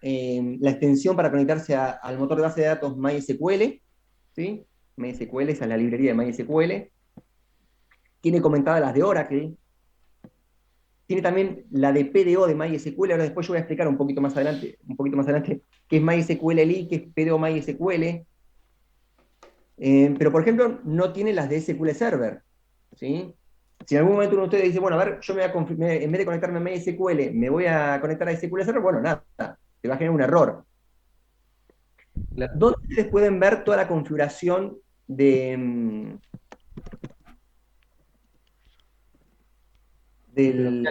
la extensión para conectarse al motor de base de datos MySQL, ¿sí? MySQL, esa es la librería de MySQL. Tiene comentadas las de Oracle. Tiene también la de PDO de MySQL. Ahora después yo voy a explicar un poquito más adelante, qué es MySQL Elite, qué es PDO MySQL. Pero, por ejemplo, no tiene las de SQL Server, ¿sí? Si en algún momento uno de ustedes dice, bueno, a ver, yo en vez de conectarme a MySQL, me voy a conectar a SQL Server, bueno, nada, te va a generar un error. Claro. ¿Dónde ustedes pueden ver toda la configuración Pero del...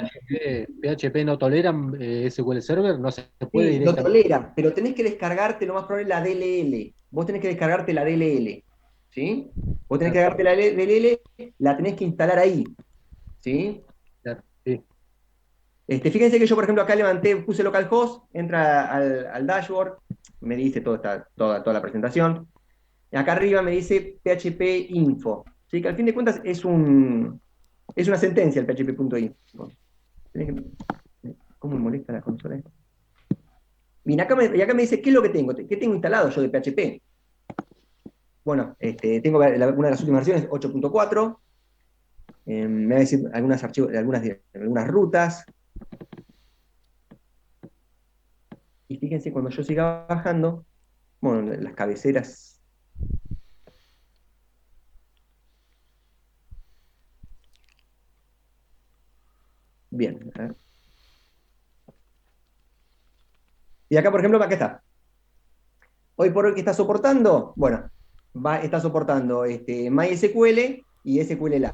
PHP no toleran SQL Server, no se puede Sí, lo directamente. tolera, pero tenés que descargarte, lo más probable, la DLL. Vos tenés que descargarte la DLL, ¿sí? Vos tenés que Claro, descargarte la DLL, la tenés que instalar ahí, ¿sí? claro, sí. Fíjense que yo, por ejemplo, acá puse localhost, entra al dashboard, me dice toda la presentación. Y acá arriba me dice PHP info. ¿Sí? Que al fin de cuentas es una sentencia el PHP.info. ¿Cómo me molesta la consola? Bien, y acá me dice, ¿qué es lo que tengo? ¿Qué tengo instalado yo de PHP? Bueno, tengo una de las últimas versiones, 8.4. Me va a decir algunos archivos, algunas rutas. Y fíjense, cuando yo siga bajando, bueno, las cabeceras. Bien. A ver. Y acá, por ejemplo, acá está. Hoy por hoy, ¿qué está soportando? Bueno, está soportando MySQL y SQLite,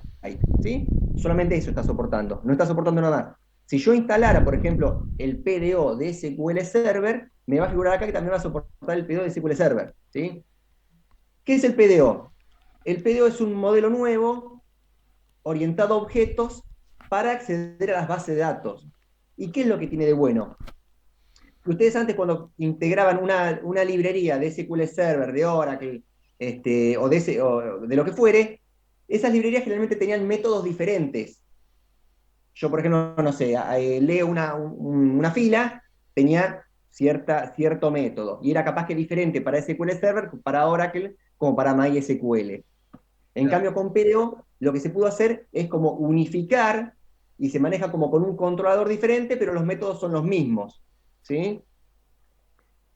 ¿sí? Solamente eso está soportando, no está soportando nada más. Si yo instalara, por ejemplo, el PDO de SQL Server, me va a figurar acá que también va a soportar el PDO de SQL Server, ¿sí? ¿Qué es el PDO? El PDO es un modelo nuevo orientado a objetos para acceder a las bases de datos. ¿Y qué es lo que tiene de bueno? Que ustedes antes cuando integraban una librería de SQL Server, de Oracle, o de lo que fuere, esas librerías generalmente tenían métodos diferentes. Yo, por ejemplo, no sé, leo una fila, tenía cierto método, y era capaz que diferente para SQL Server, para Oracle, como para MySQL. En Claro. cambio, con PDO, lo que se pudo hacer es como unificar, y se maneja como con un controlador diferente, pero los métodos son los mismos, ¿sí?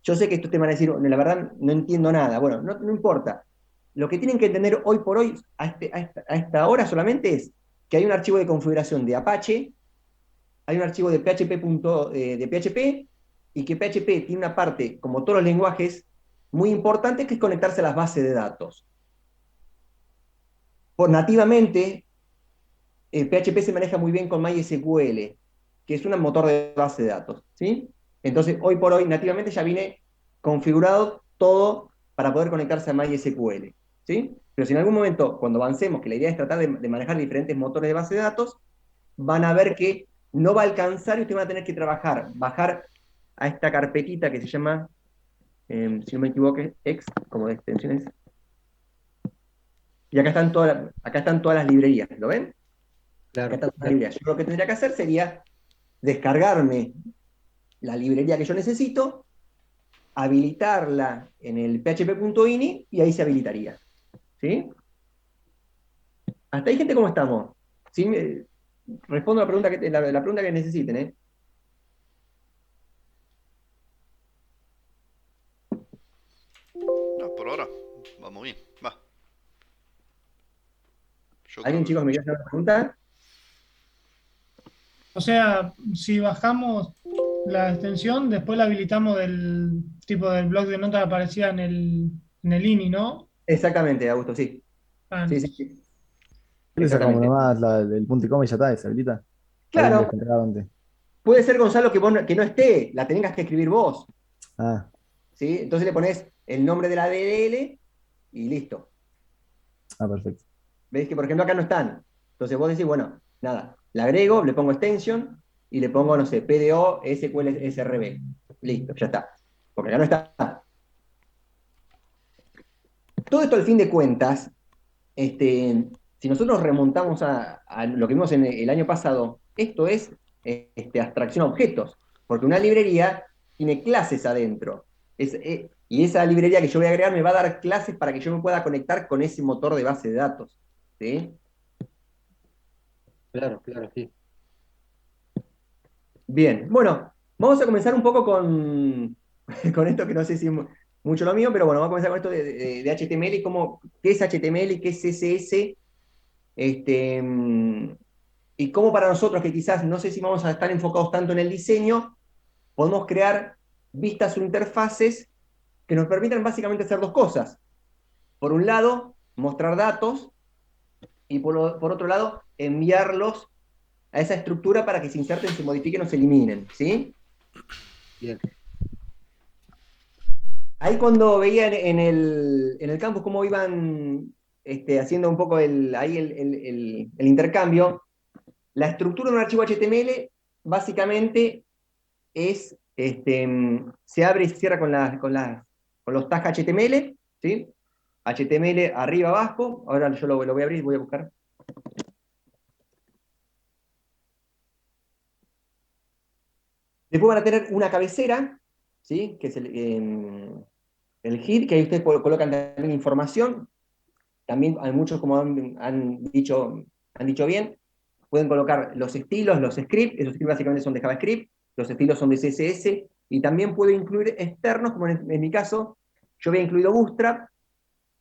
Yo sé que esto te van a decir, la verdad no entiendo nada. Bueno, no importa. Lo que tienen que entender hoy por hoy, a esta hora solamente, es que hay un archivo de configuración de Apache, hay un archivo de PHP, y que PHP tiene una parte, como todos los lenguajes, muy importante, que es conectarse a las bases de datos. Nativamente, PHP se maneja muy bien con MySQL, que es un motor de base de datos, ¿sí? Entonces, hoy por hoy, nativamente ya viene configurado todo para poder conectarse a MySQL, ¿sí? Pero si en algún momento, cuando avancemos, que la idea es tratar de manejar diferentes motores de base de datos, van a ver que no va a alcanzar y ustedes van a tener que bajar a esta carpetita que se llama, si no me equivoco, X, como de extensiones. Y acá están todas las librerías, ¿lo ven? Acá Claro, están todas las librerías. Yo lo que tendría que hacer sería descargarme la librería que yo necesito, habilitarla en el php.ini y ahí se habilitaría. ¿Sí? Hasta ahí, gente, ¿cómo estamos? ¿Sí? Respondo la pregunta que necesiten, ¿eh? No, por ahora, vamos bien. Va, yo creo ¿Alguien, que... chicos, me quiere hacer una pregunta? O sea, si bajamos la extensión, después la habilitamos del tipo del blog de notas que aparecía en el INI, ¿no? Exactamente, Augusto, sí. Ah, Sí, sí, sí. ¿Qué le sacamos Exactamente. nomás del punto y coma y ya está, deshabilita? Ahí Claro, descargado antes. puede ser, Gonzalo, que no esté, la tengas que escribir vos. Ah, ¿Sí? Entonces le pones el nombre de la DLL y listo. ah, perfecto. ¿Veis que, por ejemplo, acá no están? Entonces vos decís, bueno, nada, la agrego, le pongo extension y le pongo, no sé, PDO SQL SRB. Listo, ya está. Porque acá no está. Todo esto, al fin de cuentas, si nosotros remontamos a lo que vimos en el año pasado, esto es abstracción a objetos. Porque una librería tiene clases adentro. Y esa librería que yo voy a agregar me va a dar clases para que yo me pueda conectar con ese motor de base de datos. ¿Sí? Claro, claro, sí. Bien, bueno, vamos a comenzar un poco con, con esto que no sé si es mucho lo mío, pero bueno, vamos a comenzar con esto de HTML y qué es HTML y qué es CSS, y cómo para nosotros, que quizás no sé si vamos a estar enfocados tanto en el diseño, podemos crear vistas o interfaces que nos permitan básicamente hacer dos cosas. Por un lado, mostrar datos, y por otro lado, enviarlos a esa estructura para que se inserten, se modifiquen o se eliminen, ¿sí? Bien. Ahí cuando veía en el campus cómo iban haciendo un poco el intercambio, la estructura de un archivo HTML básicamente es, se abre y se cierra con los tags HTML, ¿sí? HTML arriba, abajo. Ahora yo lo voy a abrir, voy a buscar. Después van a tener una cabecera, ¿sí? Que es el head, que ahí ustedes colocan también información. También hay muchos, como han dicho bien, pueden colocar los estilos, los scripts, esos scripts básicamente son de JavaScript, los estilos son de CSS, y también puedo incluir externos, como en mi caso, yo había incluido Bootstrap,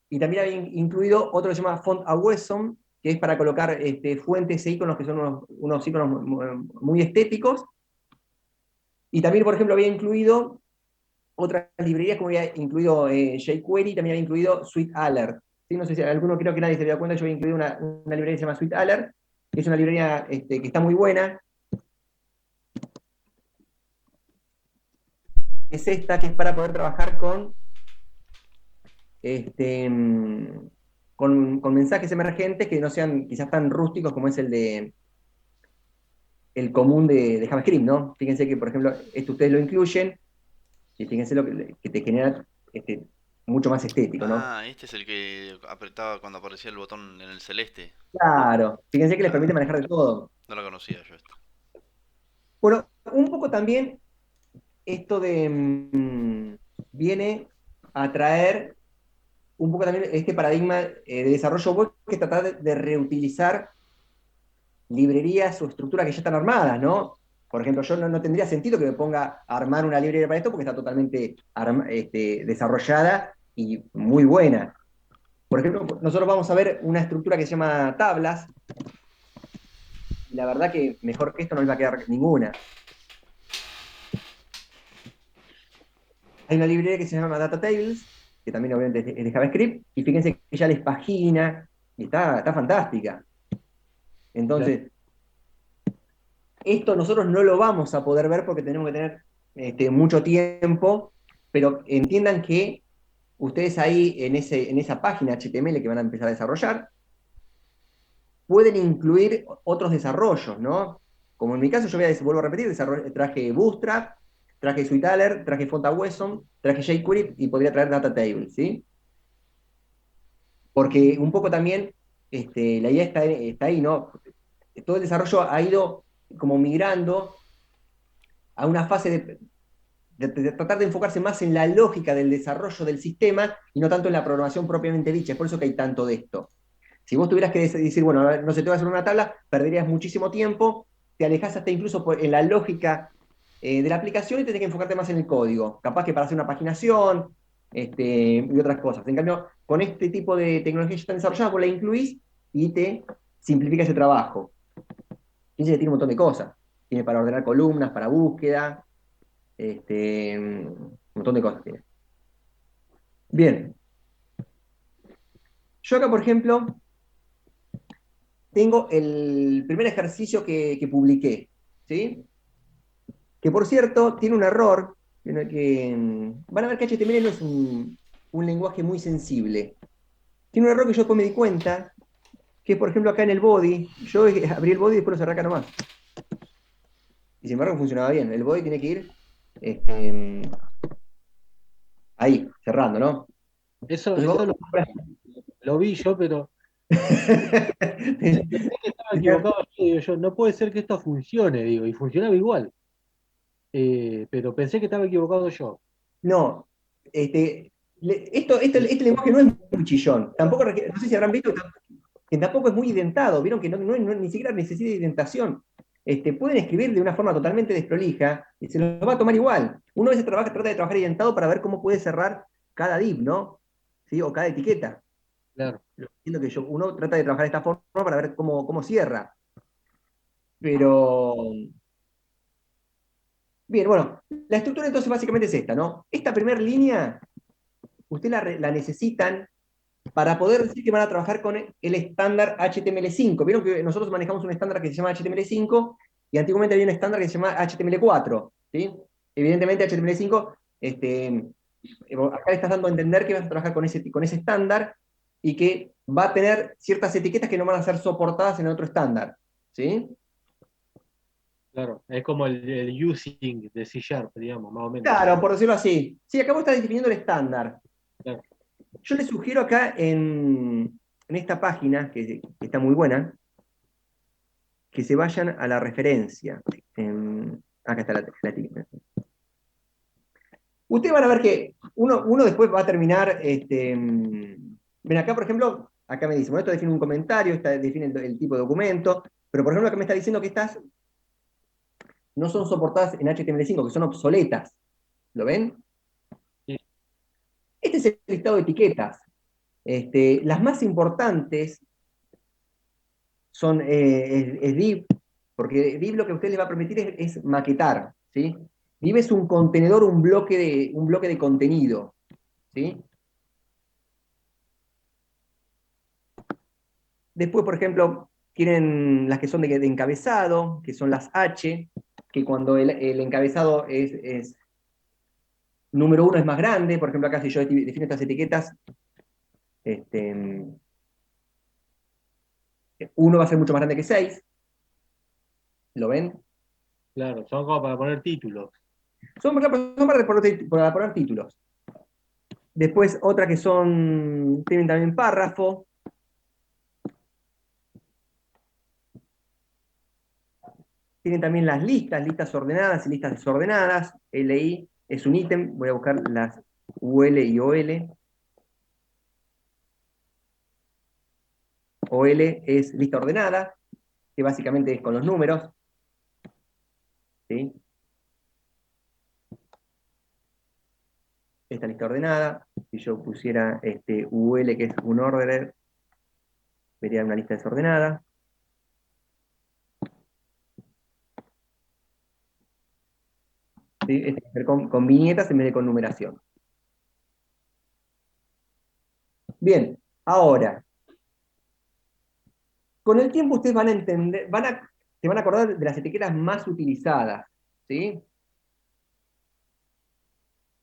y también había incluido otro que se llama Font Awesome, que es para colocar fuentes e iconos que son unos iconos muy estéticos, y también, por ejemplo, había incluido otras librerías, como había incluido jQuery, también había incluido Sweet Alert. ¿Sí? No sé si alguno, creo que nadie se dio cuenta, yo había incluido una librería que se llama Sweet Alert, que es una librería que está muy buena. Es esta, que es para poder trabajar este, mm, con mensajes emergentes que no sean quizás tan rústicos como es el común de JavaScript, ¿no? Fíjense que, por ejemplo, esto ustedes lo incluyen, y fíjense lo que te genera mucho más estético, ¿no? Ah, este es el que apretaba cuando aparecía el botón en el celeste. Claro, fíjense que les permite Claro, manejar de todo. no lo conocía yo esta. Bueno, un poco también esto viene a traer un poco también este paradigma de desarrollo web, que tratar de reutilizar librerías o estructuras que ya están armadas, ¿no? Por ejemplo, yo no tendría sentido que me ponga a armar una librería para esto porque está totalmente desarrollada y muy buena. Por ejemplo, nosotros vamos a ver una estructura que se llama tablas, y la verdad que mejor que esto no les va a quedar ninguna. Hay una librería que se llama Data Tables, que también obviamente es de JavaScript, y fíjense que ya les pagina, y está fantástica. Entonces, esto nosotros no lo vamos a poder ver porque tenemos que tener mucho tiempo, pero entiendan que ustedes ahí en esa página HTML que van a empezar a desarrollar, pueden incluir otros desarrollos, ¿no? Como en mi caso, yo vuelvo a repetir, traje Bootstrap, traje SweetAlert, traje Font Awesome, traje jQuery y podría traer Data Table, ¿sí? Porque un poco también la idea está ahí, ¿no? Todo el desarrollo ha ido como migrando a una fase de tratar de enfocarse más en la lógica del desarrollo del sistema y no tanto en la programación propiamente dicha. Es por eso que hay tanto de esto. Si vos tuvieras que decir, bueno, a ver, no sé, te voy a hacer una tabla, perderías muchísimo tiempo, te alejás hasta incluso en la lógica de la aplicación y tenés que enfocarte más en el código. Capaz que para hacer una paginación y otras cosas. En cambio, con este tipo de tecnología que ya está desarrollada, vos la incluís y te simplifica ese trabajo. Fíjense que tiene un montón de cosas. Tiene para ordenar columnas, para búsqueda, un montón de cosas tiene. Bien. Yo acá, por ejemplo, tengo el primer ejercicio que publiqué, ¿sí? Que por cierto, tiene un error, van a ver que HTML no es un lenguaje muy sensible. Tiene un error que yo después me di cuenta, que es por ejemplo acá en el body, yo abrí el body y después lo cerré acá nomás. Y sin embargo funcionaba bien. El body tiene que ir ahí, cerrando, ¿no? Eso, Entonces eso vos... lo vi yo, pero pensé que estaba equivocado. Yo, digo, no puede ser que esto funcione, digo, y funcionaba igual. pero pensé que estaba equivocado yo. No, este lenguaje no es muy chillón. Tampoco no sé si habrán visto que tampoco es muy identado. Vieron que ni siquiera necesita identación. Pueden escribir de una forma totalmente desprolija y se los va a tomar igual. Uno a veces trata de trabajar identado para ver cómo puede cerrar cada div, ¿no? ¿Sí? O cada etiqueta. Claro. Entiendo que uno trata de trabajar de esta forma para ver cómo cierra. Pero, bien, bueno, la estructura entonces básicamente es esta, ¿no? Esta primera línea, ustedes la necesitan para poder decir que van a trabajar con el estándar HTML5. Vieron que nosotros manejamos un estándar que se llama HTML5 y antiguamente había un estándar que se llama HTML4. ¿Sí? Evidentemente HTML5, acá le estás dando a entender que vas a trabajar con ese estándar y que va a tener ciertas etiquetas que no van a ser soportadas en otro estándar. ¿Sí? Claro, es como el using de C Sharp, digamos, más o menos. Claro, por decirlo así. Sí, acá vos estás definiendo el estándar. Claro. Yo les sugiero acá en esta página, que está muy buena, que se vayan a la referencia. Acá está la etiqueta. Ustedes van a ver que uno después va a terminar, ven acá, por ejemplo, acá me dice, bueno, esto define un comentario, define el tipo de documento, pero por ejemplo acá me está diciendo que estas no son soportadas en HTML5, que son obsoletas. ¿Lo ven? Sí. Este es el listado de etiquetas. Las más importantes son es div, porque div lo que a usted le va a permitir es maquetar, ¿sí? Div es un contenedor, un bloque de contenido, ¿sí? Después, por ejemplo, tienen las que son de encabezado, que son las H, que cuando el encabezado es número 1 es más grande. Por ejemplo, acá si yo defino estas etiquetas, 1 va a ser mucho más grande que 6. ¿Lo ven? Claro, son como para poner títulos. Son para poner títulos. Después otra que tienen también párrafo. Tienen también las listas ordenadas y listas desordenadas. LI es un ítem, voy a buscar las UL y OL. OL es lista ordenada, que básicamente es con los números. ¿Sí? Esta lista ordenada, si yo pusiera UL, que es un ordener, vería una lista desordenada. ¿Sí? Este es con viñetas en vez de con numeración. Bien, ahora, con el tiempo ustedes van a entender, se van a acordar de las etiquetas más utilizadas, ¿sí?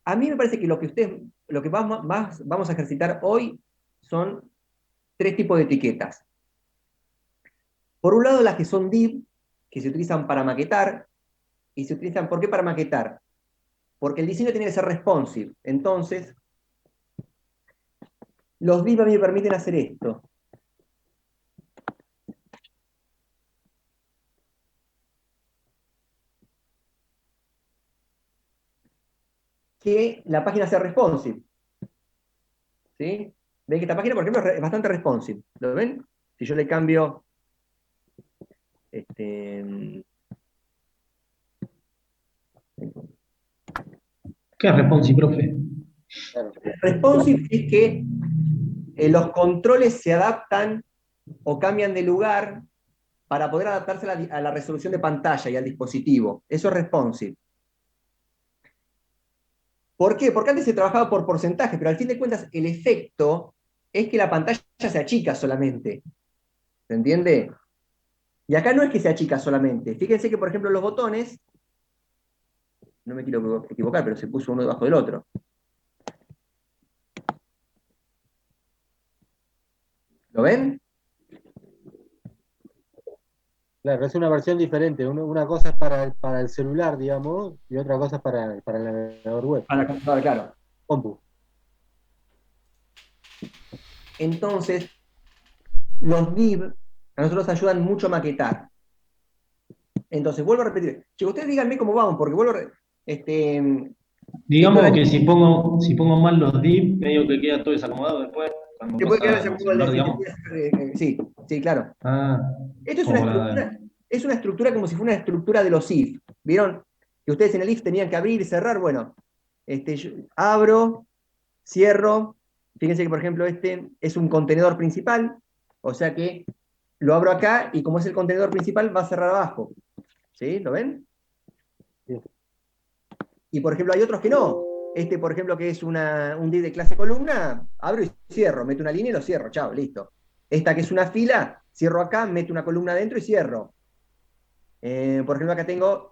A mí me parece que lo que más vamos a ejercitar hoy son 3 tipos de etiquetas. Por un lado, las que son div, que se utilizan para maquetar, y se utilizan, ¿por qué para maquetar? Porque el diseño tiene que ser responsive. Entonces, los div a mí me permiten hacer esto. Que la página sea responsive. ¿Sí? Ven que esta página, por ejemplo, es bastante responsive. ¿Lo ven? Si yo le cambio ¿Qué es responsive, profe? Claro. responsive es que los controles se adaptan o cambian de lugar para poder adaptarse a la resolución de pantalla y al dispositivo. Eso es responsive. ¿Por qué? Porque antes se trabajaba por porcentaje, pero al fin de cuentas el efecto es que la pantalla se achica solamente. ¿Se entiende? Y acá no es que se achica solamente. Fíjense que, por ejemplo, los botones, no me quiero equivocar, pero se puso uno debajo del otro. ¿Lo ven? Claro, es una versión diferente. Una cosa es para el celular, digamos, y otra cosa es para el navegador web. Para la computadora, claro. Compu. Entonces, los div a nosotros ayudan mucho a maquetar. Entonces, vuelvo a repetir. Chicos, ustedes díganme cómo vamos, porque Digamos Esto que si pongo mal los div, medio que queda todo desacomodado después, cuando te puede quedar pasa ese el juego celular, digamos. sí, sí, claro. Ah, Esto como la. es una estructura como si fuera una estructura de los if. ¿Vieron? Que ustedes en el if tenían que abrir y cerrar. Bueno, yo abro, cierro. Fíjense que, por ejemplo, este es un contenedor principal. O sea que lo abro acá y como es el contenedor principal, va a cerrar abajo. ¿Sí? ¿Lo ven? Sí. Y, por ejemplo, hay otros que no. Por ejemplo, que es un div de clase columna, abro y cierro. Meto una línea y lo cierro. Chao, listo. Esta que es una fila, cierro acá, meto una columna dentro y cierro. Por ejemplo, acá tengo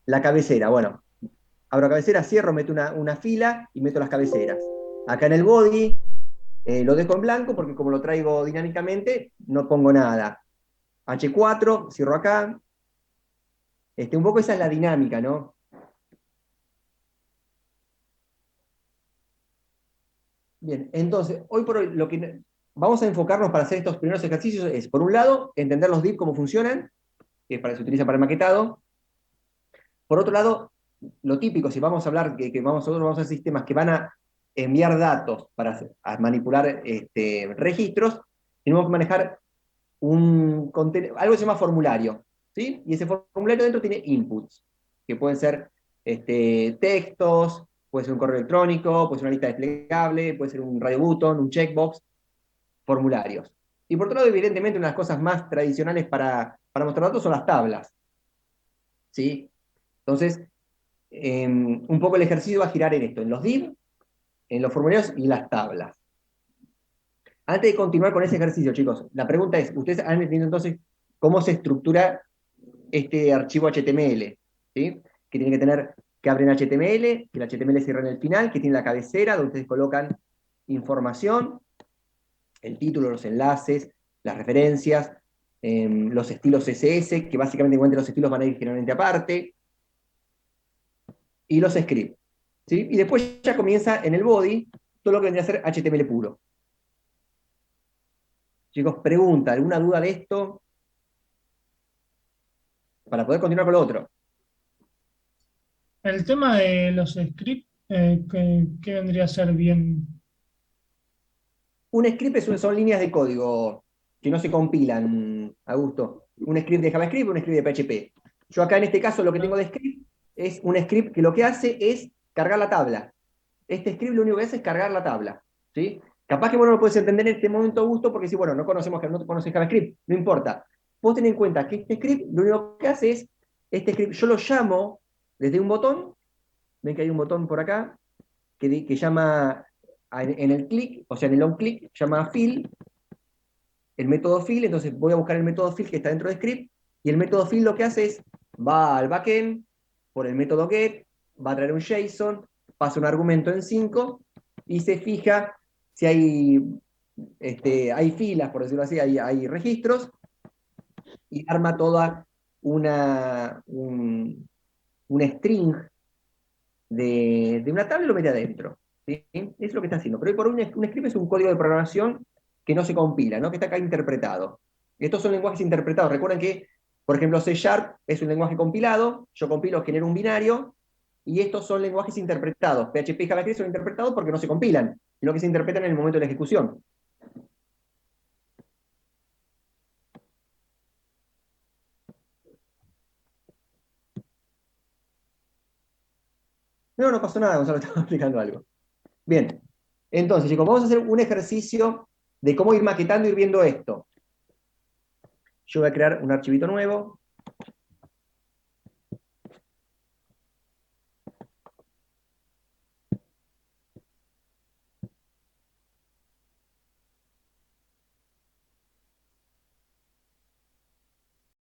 la cabecera. Bueno, abro cabecera, cierro, meto una fila y meto las cabeceras. Acá en el body lo dejo en blanco porque como lo traigo dinámicamente, no pongo nada. H4, cierro acá. Un poco esa es la dinámica, ¿no? Bien, entonces, hoy por hoy lo que vamos a enfocarnos para hacer estos primeros ejercicios es, por un lado, entender los div cómo funcionan, que se utiliza para el maquetado. Por otro lado, lo típico, si vamos a hablar nosotros vamos a hacer sistemas que van a enviar datos para a manipular registros, tenemos que manejar algo que se llama formulario, ¿sí? Y ese formulario dentro tiene inputs, que pueden ser textos, puede ser un correo electrónico, puede ser una lista desplegable, puede ser un radio button, un checkbox, formularios. Y por otro lado, evidentemente, una de las cosas más tradicionales para mostrar datos son las tablas, ¿sí? Entonces, un poco el ejercicio va a girar en esto, en los div, en los formularios y las tablas. Antes de continuar con ese ejercicio, chicos, la pregunta es, ¿ustedes han entendido entonces cómo se estructura este archivo HTML? ¿Sí? Que tiene que tener, que abre en HTML, que el HTML cierra en el final, que tiene la cabecera, donde ustedes colocan información, el título, los enlaces, las referencias, los estilos CSS, que básicamente los estilos van a ir generalmente aparte, y los scripts. ¿Sí? Y después ya comienza en el body todo lo que vendría a ser HTML puro. Chicos, pregunta, ¿alguna duda de esto? Para poder continuar con lo otro. El tema de los scripts, ¿qué vendría a ser bien? Un script son líneas de código que no se compilan, Augusto. Un script de JavaScript, un script de PHP. Yo acá en este caso lo que tengo de script es un script que lo que hace es cargar la tabla. Este script lo único que hace es cargar la tabla. ¿Sí? Capaz que vos no lo puedes entender en este momento, Augusto, porque si, bueno, no conoces JavaScript, no importa. Vos ten en cuenta que este script lo único que hace es, este script yo lo llamo desde un botón, ven que hay un botón por acá, que llama en el click, o sea, en el on click, llama fill, el método fill, entonces voy a buscar el método fill que está dentro de script, y el método fill lo que hace es, va al backend, por el método get, va a traer un JSON, pasa un argumento en 5, y se fija si hay filas, por decirlo así, hay registros, y arma toda un string de una tabla y lo mete adentro. ¿Sí? Es lo que está haciendo. Pero hoy por hoy un script es un código de programación que no se compila, ¿no? Que está acá interpretado. Estos son lenguajes interpretados. Recuerden que, por ejemplo, C# es un lenguaje compilado, yo compilo, genero un binario, y estos son lenguajes interpretados. PHP y JavaScript son interpretados porque no se compilan, sino que se interpretan en el momento de la ejecución. No, no pasó nada, Gonzalo, estaba explicando algo. Bien, entonces, chicos, vamos a hacer un ejercicio de cómo ir maquetando y ir viendo esto. Yo voy a crear un archivito nuevo.